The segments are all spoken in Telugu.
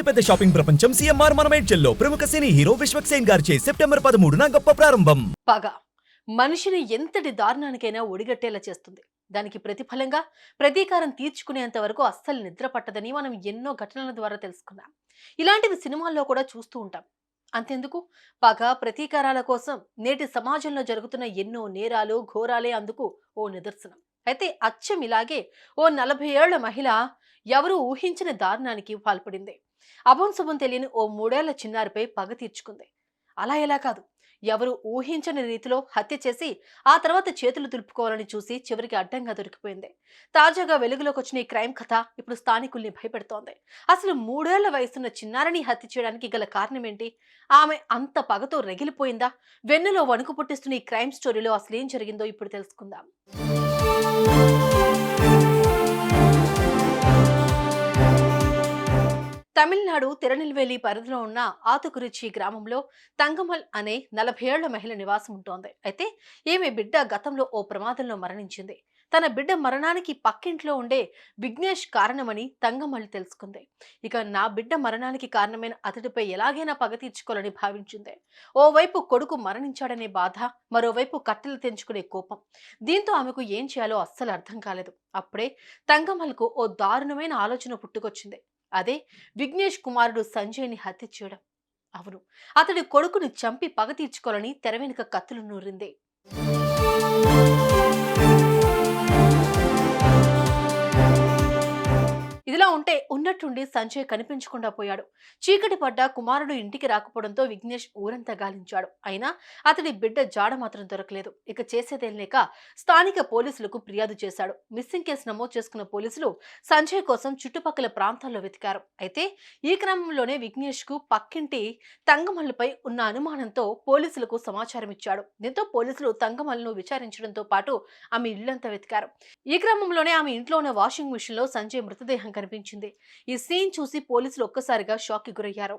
అతిపెద్ద షాపింగ్ ప్రపంచం సిఎంఆర్ మనమేడ్చల్లో ప్రముఖ సినీ హీరో విశ్వక్ సేన్ గారిచే సెప్టెంబర్ 13న గొప్ప ప్రారంభం. పగ మనిషిని ఎంతటి దారుణానికైనా ఒడిగట్టేలా చేస్తుంది. దానికి ప్రతిఫలంగా ప్రతీకారం తీర్చుకునేంత వరకు అస్సలు నిద్ర పట్టదని మనం ఎన్నో ఘటనల ద్వారా తెలుసుకున్నాం. ఇలాంటివి సినిమాల్లో కూడా చూస్తూ ఉంటాం. అంతెందుకు, పగ ప్రతీకారాల కోసం నేటి సమాజంలో జరుగుతున్న ఎన్నో నేరాలు ఘోరాలే అందుకు ఓ నిదర్శనం. అయితే అచ్చం ఇలాగే ఓ 40 ఏళ్ల మహిళ ఎవరూ ఊహించిన దారుణానికి పాల్పడింది. అభంశుభం తెలియని ఓ 3 ఏళ్ల చిన్నారిపై పగ తీర్చుకుంది. అలా ఎలా కాదు, ఎవరు ఊహించని రీతిలో హత్య చేసి ఆ తర్వాత చేతులు దులుపుకోవాలని చూసి చివరికి అడ్డంగా దొరికిపోయింది. తాజాగా వెలుగులోకి వచ్చిన ఈ క్రైమ్ కథ ఇప్పుడు స్థానికుల్ని భయపెడుతోంది. అసలు 3 ఏళ్ల వయసున్న చిన్నారిని హత్య చేయడానికి గల కారణం ఏంటి? ఆమె అంత పగతో రగిలిపోయిందా? వెన్నులో వణుకు పుట్టిస్తున్న ఈ క్రైమ్ స్టోరీలో అసలేం జరిగిందో ఇప్పుడు తెలుసుకుందాం. తమిళనాడు తిరునెల్వేలి పరిధిలో ఉన్న ఆతుకురిచి గ్రామంలో తంగమల్ అనే 40 ఏళ్ల మహిళ నివాసం ఉంటోంది. అయితే ఈమె బిడ్డ గతంలో ఓ ప్రమాదంలో మరణించింది. తన బిడ్డ మరణానికి పక్కింట్లో ఉండే విఘ్నేష్ కారణమని తంగమల్ తెలుసుకుంది. ఇక నా బిడ్డ మరణానికి కారణమైన అతడిపై ఎలాగైనా పగ తీర్చుకోవాలని భావించింది. ఓవైపు కొడుకు మరణించాడనే బాధ, మరోవైపు కట్టెలు తెంచుకునే కోపం. దీంతో ఆమెకు ఏం చేయాలో అస్సలు అర్థం కాలేదు. అప్పుడే తంగమల్కు ఓ దారుణమైన ఆలోచన పుట్టుకొచ్చింది. అదే విఘ్నేష్ కుమారుడు సంజయ్ని హత్య చేయడం. అవును, అతడి కొడుకుని చంపి పగ తీర్చుకోవాలని తెర వెనుక కత్తులు నూరింది. ఇదిలా ఉంటే ఉన్నట్టుండి సంజయ్ కనిపించకుండా పోయాడు. చీకటి పడ్డ కుమారుడు ఇంటికి రాకపోవడంతో విఘ్నేష్ ఊరంతా గాలించాడు. అయినా అతడి బిడ్డ జాడ మాత్రం దొరకలేదు. ఇక చేసేదేం లేక స్థానిక పోలీసులకు ఫిర్యాదు చేశాడు. మిస్సింగ్ కేసు నమోదు చేసుకున్న పోలీసులు సంజయ్ కోసం చుట్టుపక్కల ప్రాంతాల్లో వెతికారు. అయితే ఈ క్రమంలోనే విఘ్నేష్ కు పక్కింటి తంగమల్లుపై ఉన్న అనుమానంతో పోలీసులకు సమాచారం ఇచ్చాడు. దీంతో పోలీసులు తంగమల్లును విచారించడంతో పాటు ఆమె ఇల్లంతా వెతికారు. ఈ క్రమంలోనే ఆమె ఇంట్లో ఉన్న వాషింగ్ మిషన్ లో సంజయ్ మృతదేహం కనిపించింది. ఈ సీన్ చూసి పోలీసులు ఒక్కసారిగా షాక్ కి గురయ్యారు.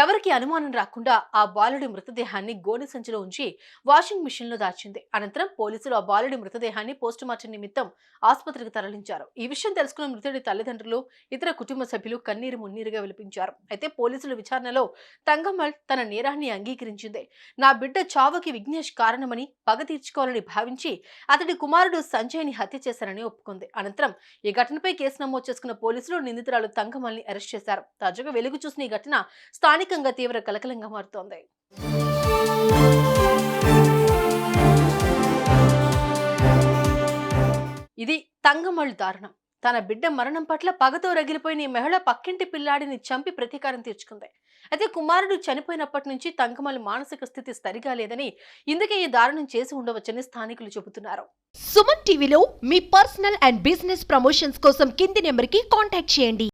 ఎవరికి అనుమానం రాకుండా ఆ బాలుడి మృతదేహాన్ని గోనె సంచిలో ఉంచి వాషింగ్ మిషన్ లో దాచింది. అనంతరం పోలీసులు ఆ బాలుడి మృతదేహాన్ని పోస్టుమార్టం నిమిత్తం ఆసుపత్రికి తరలించారు. ఈ విషయం తెలుసుకున్న మృతుడి తల్లిదండ్రులు, ఇతర కుటుంబ సభ్యులు కన్నీరు మున్నీరుగా విలిపించారు. అయితే పోలీసుల విచారణలో తంగమల్ తన నేరాన్ని అంగీకరించింది. నా బిడ్డ చావుకి విఘ్నేష్ కారణమని పగ తీర్చుకోవాలని భావించి అతడి కుమారుడు సంజయ్ ని హత్య చేశారని ఒప్పుకుంది. అనంతరం ఈ ఘటనపై కేసు నమోదు చేసుకున్న పోలీసులు నిందితురాలు తంగమల్ ని అరెస్ట్ చేశారు. తాజాగా వెలుగు చూసిన ఈ ఘటన స్థానికంగా తీవ్ర కలకలంగా మారుతోంది. ఇది తంగమల్ దారుణం. తన బిడ్డ మరణం పట్ల పగతో రగిలిపోయిన ఈ మహిళ పక్కింటి పిల్లాడిని చంపి ప్రతీకారం తీర్చుకుంది. అయితే కుమారుడు చనిపోయినప్పటి నుంచి తంగమల్ మానసిక స్థితి సరిగా లేదని, ఇందుకే ఈ దారుణం చేసి ఉండవచ్చని స్థానికులు చెబుతున్నారు. సుమన్ టీవీలో మీ పర్సనల్ అండ్ బిజినెస్ ప్రమోషన్స్ కోసం కింది నెంబర్కి కాంటాక్ట్ చేయండి.